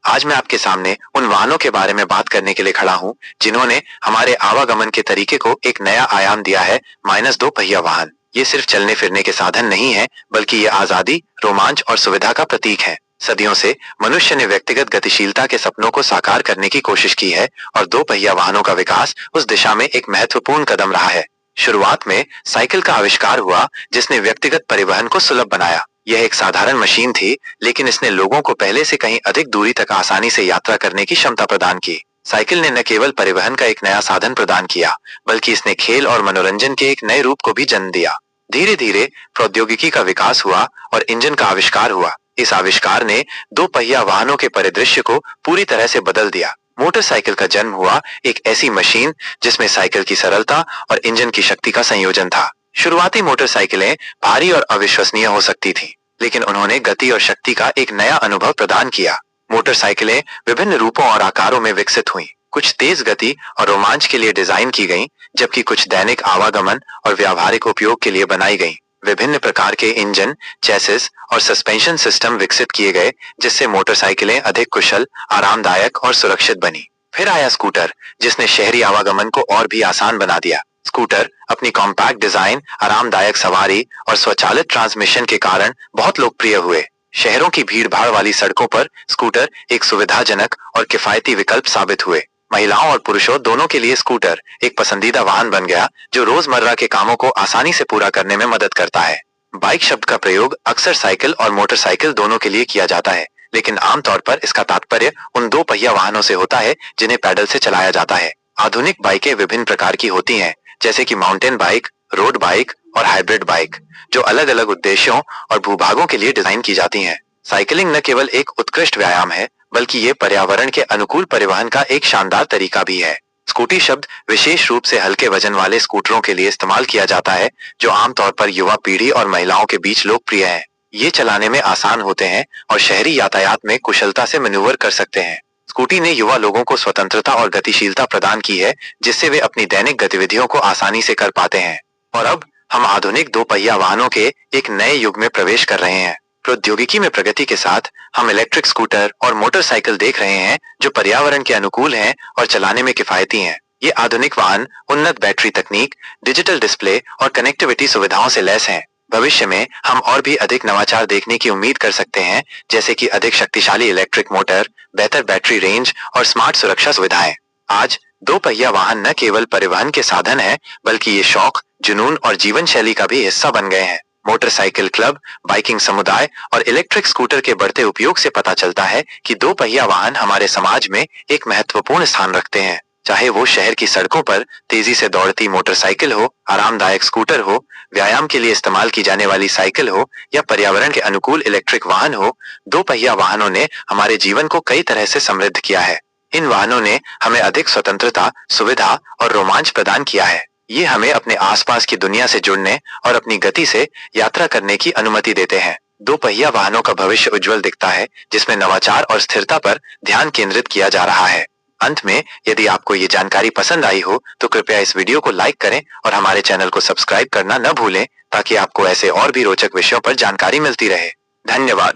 आज मैं आपके सामने उन वाहनों के बारे में बात करने के लिए खड़ा हूँ जिन्होंने हमारे आवागमन के तरीके को एक नया आयाम दिया है। -2 पहिया वाहन ये सिर्फ चलने फिरने के साधन नहीं है, बल्कि ये आजादी, रोमांच और सुविधा का प्रतीक है। सदियों से मनुष्य ने व्यक्तिगत गतिशीलता के सपनों को साकार करने की कोशिश की है और 2 पहिया वाहनों का विकास उस दिशा में एक महत्वपूर्ण कदम रहा है। शुरुआत में साइकिल का आविष्कार हुआ, जिसने व्यक्तिगत परिवहन को सुलभ बनाया। यह एक साधारण मशीन थी, लेकिन इसने लोगों को पहले से कहीं अधिक दूरी तक आसानी से यात्रा करने की क्षमता प्रदान की। साइकिल ने न केवल परिवहन का एक नया साधन प्रदान किया, बल्कि इसने खेल और मनोरंजन के एक नए रूप को भी जन्म दिया। धीरे धीरे प्रौद्योगिकी का विकास हुआ और इंजन का आविष्कार हुआ। इस आविष्कार ने 2 पहिया वाहनों के परिदृश्य को पूरी तरह से बदल दिया। मोटरसाइकिल का जन्म हुआ, एक ऐसी मशीन जिसमें साइकिल की सरलता और इंजन की शक्ति का संयोजन था। शुरुआती मोटरसाइकिलें भारी और अविश्वसनीय हो सकती थीं, लेकिन उन्होंने गति और शक्ति का एक नया अनुभव प्रदान किया। मोटरसाइकिलें विभिन्न रूपों और आकारों में विकसित हुईं। कुछ तेज गति और रोमांच के लिए डिजाइन की गईं, जबकि कुछ दैनिक आवागमन और व्यावहारिक उपयोग के लिए बनाई गईं। विभिन्न प्रकार के इंजन, चेसिस और सस्पेंशन सिस्टम विकसित किए गए, जिससे मोटरसाइकिलें अधिक कुशल, आरामदायक और सुरक्षित बनी। फिर आया स्कूटर, जिसने शहरी आवागमन को और भी आसान बना दिया। स्कूटर अपनी कॉम्पैक्ट डिजाइन, आरामदायक सवारी और स्वचालित ट्रांसमिशन के कारण बहुत लोकप्रिय हुए। शहरों की भीड़-भाड़ वाली सड़कों पर स्कूटर एक सुविधाजनक और किफायती विकल्प साबित हुए। महिलाओं और पुरुषों दोनों के लिए स्कूटर एक पसंदीदा वाहन बन गया, जो रोजमर्रा के कामों को आसानी से पूरा करने में मदद करता है। बाइक शब्द का प्रयोग अक्सर साइकिल और मोटरसाइकिल दोनों के लिए किया जाता है, लेकिन आमतौर पर इसका तात्पर्य उन 2 पहिया वाहनों से होता है जिन्हें पैडल से चलाया जाता है। आधुनिक बाइकें विभिन्न प्रकार की होती हैं, जैसे कि माउंटेन बाइक, रोड बाइक और हाइब्रिड बाइक, जो अलग अलग उद्देश्यों और भूभागों के लिए डिजाइन की जाती हैं। साइकिलिंग न केवल एक उत्कृष्ट व्यायाम है, बल्कि ये पर्यावरण के अनुकूल परिवहन का एक शानदार तरीका भी है। स्कूटी शब्द विशेष रूप से हल्के वजन वाले स्कूटरों के लिए इस्तेमाल किया जाता है, जो आमतौर पर युवा पीढ़ी और महिलाओं के बीच लोकप्रिय हैं। ये चलाने में आसान होते हैं और शहरी यातायात में कुशलता से मैन्यूवर कर सकते हैं। स्कूटी ने युवा लोगों को स्वतंत्रता और गतिशीलता प्रदान की है, जिससे वे अपनी दैनिक गतिविधियों को आसानी से कर पाते हैं। और अब हम आधुनिक 2 पहिया वाहनों के एक नए युग में प्रवेश कर रहे हैं। प्रौद्योगिकी में प्रगति के साथ हम इलेक्ट्रिक स्कूटर और मोटरसाइकिल देख रहे हैं, जो पर्यावरण के अनुकूल हैं और चलाने में किफायती हैं। ये आधुनिक वाहन उन्नत बैटरी तकनीक, डिजिटल डिस्प्ले और कनेक्टिविटी सुविधाओं से लैस हैं। भविष्य में हम और भी अधिक नवाचार देखने की उम्मीद कर सकते हैं, जैसे कि अधिक शक्तिशाली इलेक्ट्रिक मोटर, बेहतर बैटरी रेंज और स्मार्ट सुरक्षा सुविधाएं। आज 2 पहिया वाहन न केवल परिवहन के साधन है, बल्कि ये शौक, जुनून और जीवन शैली का भी हिस्सा बन गए हैं। मोटरसाइकिल क्लब, बाइकिंग समुदाय और इलेक्ट्रिक स्कूटर के बढ़ते उपयोग से पता चलता है कि 2 पहिया वाहन हमारे समाज में एक महत्वपूर्ण स्थान रखते हैं। चाहे वो शहर की सड़कों पर तेजी से दौड़ती मोटरसाइकिल हो, आरामदायक स्कूटर हो, व्यायाम के लिए इस्तेमाल की जाने वाली साइकिल हो या पर्यावरण के अनुकूल इलेक्ट्रिक वाहन हो, 2 पहिया वाहनों ने हमारे जीवन को कई तरह से समृद्ध किया है। इन वाहनों ने हमें अधिक स्वतंत्रता, सुविधा और रोमांच प्रदान किया है। ये हमें अपने आसपास की दुनिया से जुड़ने और अपनी गति से यात्रा करने की अनुमति देते हैं। 2 पहिया वाहनों का भविष्य उज्जवल दिखता है, जिसमें नवाचार और स्थिरता पर ध्यान केंद्रित किया जा रहा है। अंत में, यदि आपको ये जानकारी पसंद आई हो, तो कृपया इस वीडियो को लाइक करें और हमारे चैनल को सब्सक्राइब करना न भूलें, ताकि आपको ऐसे और भी रोचक विषयों पर जानकारी मिलती रहे। धन्यवाद।